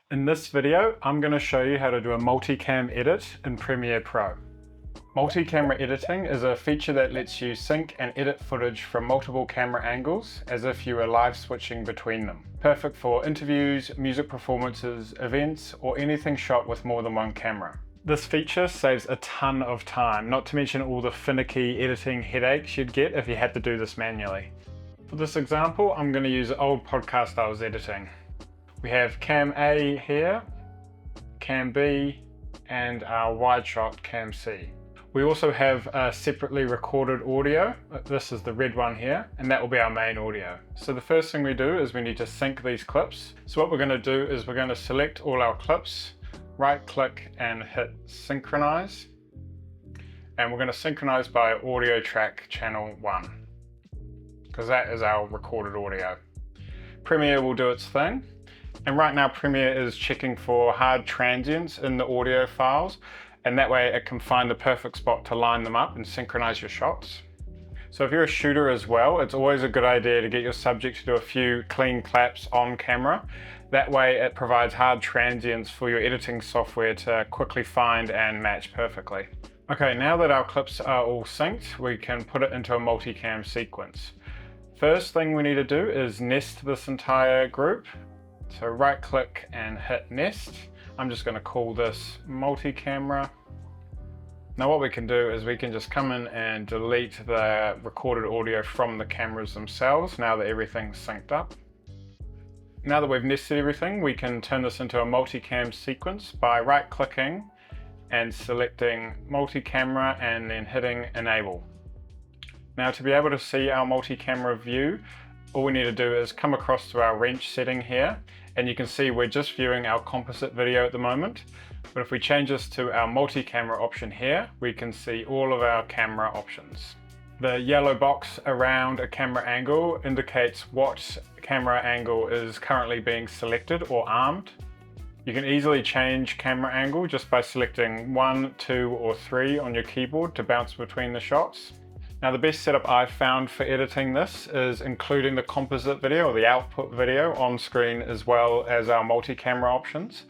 In this video, I'm going to show you how to do a multicam edit in Premiere Pro. Multi-camera editing is a feature that lets you sync and edit footage from multiple camera angles as if you were live switching between them. Perfect for interviews, music performances, events, or anything shot with more than one camera. This feature saves a ton of time, not to mention all the finicky editing headaches you'd get if you had to do this manually. For this example, I'm going to use an old podcast I was editing. We have Cam A here, Cam B, and our wide shot Cam C. We also have a separately recorded audio. This is the red one here, and that will be our main audio. So the first thing we do is we need to sync these clips. So what we're going to do is we're going to select all our clips, right click and hit synchronize. And we're going to synchronize by audio track channel 1, because that is our recorded audio. Premiere will do its thing. And right now Premiere is checking for hard transients in the audio files, and that way it can find the perfect spot to line them up and synchronize your shots. So if you're a shooter as well, it's always a good idea to get your subject to do a few clean claps on camera. That way it provides hard transients for your editing software to quickly find and match perfectly. Okay, now that our clips are all synced, we can put it into a multicam sequence. First thing we need to do is nest this entire group. So right click and hit nest. I'm just going to call this multi-camera. Now what we can do is we can just come in and delete the recorded audio from the cameras themselves now that everything's synced up. Now that we've nested everything, we can turn this into a multi-cam sequence by right clicking and selecting multi-camera and then hitting enable. Now to be able to see our multi-camera view, all we need to do is come across to our wrench setting here, and you can see we're just viewing our composite video at the moment. But if we change this to our multi-camera option here, we can see all of our camera options. The yellow box around a camera angle indicates what camera angle is currently being selected or armed. You can easily change camera angle just by selecting 1, 2, or 3 on your keyboard to bounce between the shots. Now the best setup I've found for editing this is including the composite video or the output video on screen as well as our multi-camera options.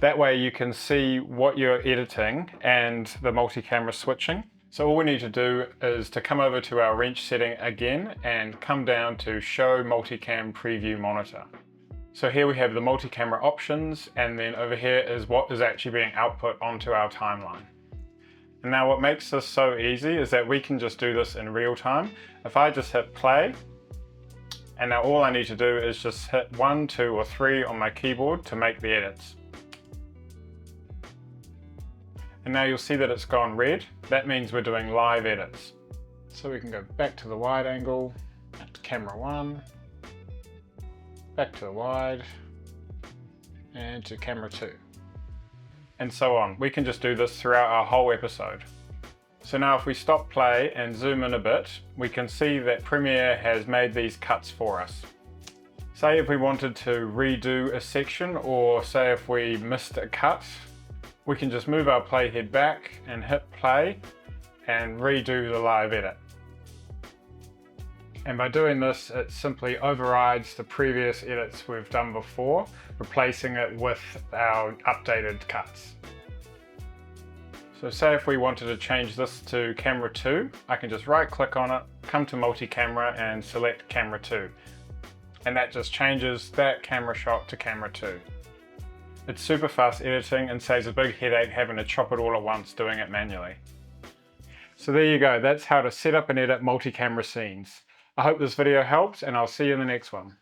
That way you can see what you're editing and the multi-camera switching. So all we need to do is to come over to our wrench setting again and come down to show multicam preview monitor. So here we have the multi-camera options, and then over here is what is actually being output onto our timeline. And now what makes this so easy is that we can just do this in real time. If I just hit play, and now all I need to do is just hit 1, 2, or 3 on my keyboard to make the edits. And now you'll see that it's gone red. That means we're doing live edits. So we can go back to the wide angle, back to camera 1, back to the wide, and to camera 2. And so on. We can just do this throughout our whole episode. So now if we stop play and zoom in a bit, we can see that Premiere has made these cuts for us. Say if we wanted to redo a section, or say if we missed a cut, we can just move our playhead back and hit play and redo the live edit. And by doing this, it simply overrides the previous edits we've done before, replacing it with our updated cuts. So say if we wanted to change this to camera 2, I can just right click on it, come to multi-camera and select camera 2. And that just changes that camera shot to camera 2. It's super fast editing and saves a big headache having to chop it all at once doing it manually. So there you go, that's how to set up and edit multi-camera scenes. I hope this video helped, and I'll see you in the next one.